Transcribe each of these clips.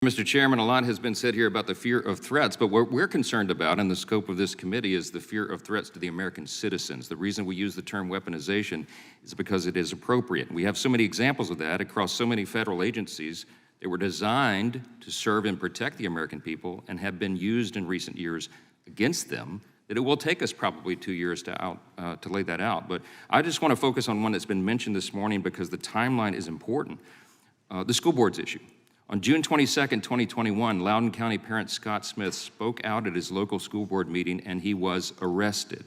Mr. Chairman, a lot has been said here about the fear of threats, but what we're concerned about in the scope of this committee is the fear of threats to the American citizens. The reason we use the term weaponization is because it is appropriate. We have so many examples of that across so many federal agencies that were designed to serve and protect the American people and have been used in recent years against them, that it will take us probably 2 years to lay that out. But I just want to focus on one that's been mentioned this morning because the timeline is important. The school boards issue. On June 22nd, 2021, Loudoun County parent Scott Smith spoke out at his local school board meeting and he was arrested.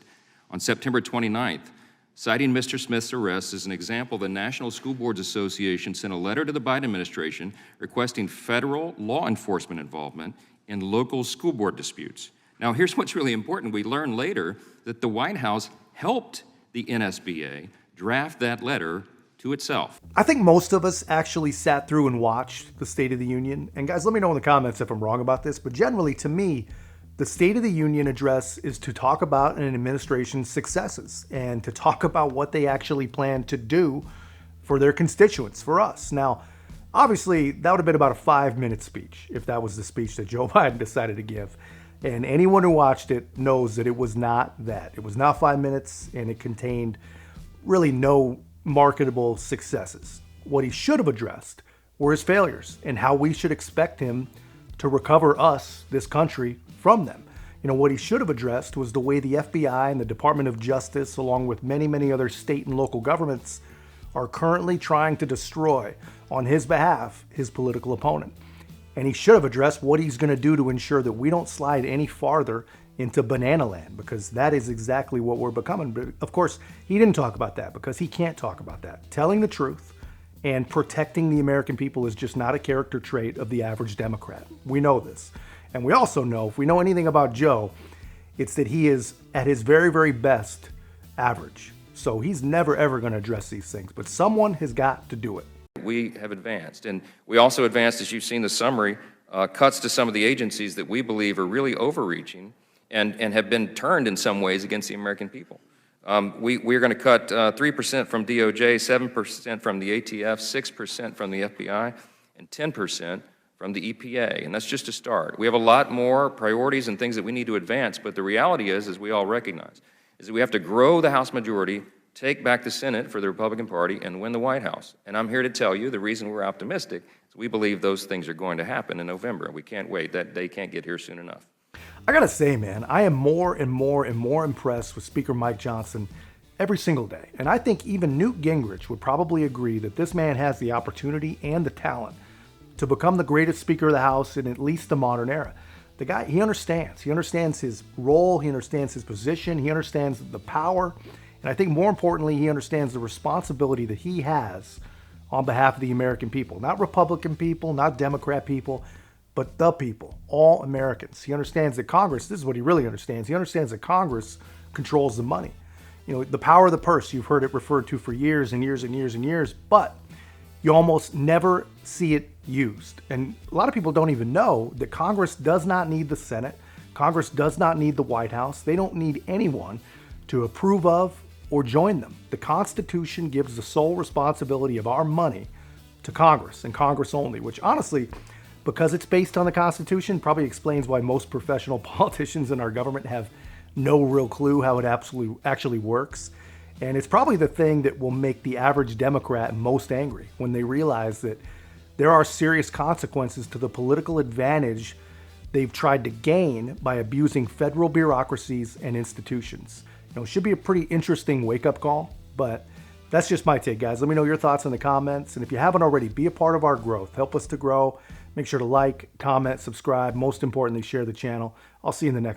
On September 29th, citing Mr. Smith's arrest as an example, the National School Boards Association sent a letter to the Biden administration requesting federal law enforcement involvement in local school board disputes. Now, here's what's really important. We learned later that the White House helped the NSBA draft that letter to itself. I think most of us actually sat through and watched the State of the Union. And guys, let me know in the comments if I'm wrong about this, but generally to me, the State of the Union address is to talk about an administration's successes and to talk about what they actually plan to do for their constituents, for us. Now, obviously, that would have been about a 5-minute speech if that was the speech that Joe Biden decided to give. And anyone who watched it knows that it was not that. It was not 5 minutes, and it contained really no marketable successes. What he should have addressed were his failures and how we should expect him to recover us, this country, from them. You know, what he should have addressed was the way the FBI and the Department of Justice, along with many, many other state and local governments, are currently trying to destroy, on his behalf, his political opponent. And he should have addressed what he's going to do to ensure that we don't slide any farther into banana land, because that is exactly what we're becoming. But of course, he didn't talk about that because he can't talk about that. Telling the truth and protecting the American people is just not a character trait of the average Democrat. We know this. And we also know, if we know anything about Joe, it's that he is at his very, very best average. So he's never, ever going to address these things. But someone has got to do it. We have advanced, and we also advanced, as you've seen the summary, cuts to some of the agencies that we believe are really overreaching and have been turned in some ways against the American people. We're going to cut 3% from DOJ, 7% from the ATF, 6% from the FBI, and 10% from the EPA, and that's just a start. We have a lot more priorities and things that we need to advance, but the reality is, as we all recognize, is that we have to grow the House majority, take back the Senate for the Republican Party, and win the White House. And I'm here to tell you the reason we're optimistic is we believe those things are going to happen in November, and we can't wait. That day can't get here soon enough. I gotta say, man, I am more and more and more impressed with Speaker Mike Johnson every single day. And I think even Newt Gingrich would probably agree that this man has the opportunity and the talent to become the greatest Speaker of the House in at least the modern era. The guy, he understands. He understands his role. He understands his position. He understands the power. And I think more importantly, he understands the responsibility that he has on behalf of the American people. Not Republican people, not Democrat people, but the people, all Americans. He understands that Congress, this is what he really understands, he understands that Congress controls the money. You know, the power of the purse, you've heard it referred to for years and years and years and years, but you almost never see it used. And a lot of people don't even know that Congress does not need the Senate. Congress does not need the White House. They don't need anyone to approve of or join them. The Constitution gives the sole responsibility of our money to Congress and Congress only, which honestly, because it's based on the Constitution, probably explains why most professional politicians in our government have no real clue how it actually works. And it's probably the thing that will make the average Democrat most angry when they realize that there are serious consequences to the political advantage they've tried to gain by abusing federal bureaucracies and institutions. You know, it should be a pretty interesting wake-up call, but that's just my take, guys. Let me know your thoughts in the comments. And if you haven't already, be a part of our growth. Help us to grow. Make sure to like, comment, subscribe. Most importantly, share the channel. I'll see you in the next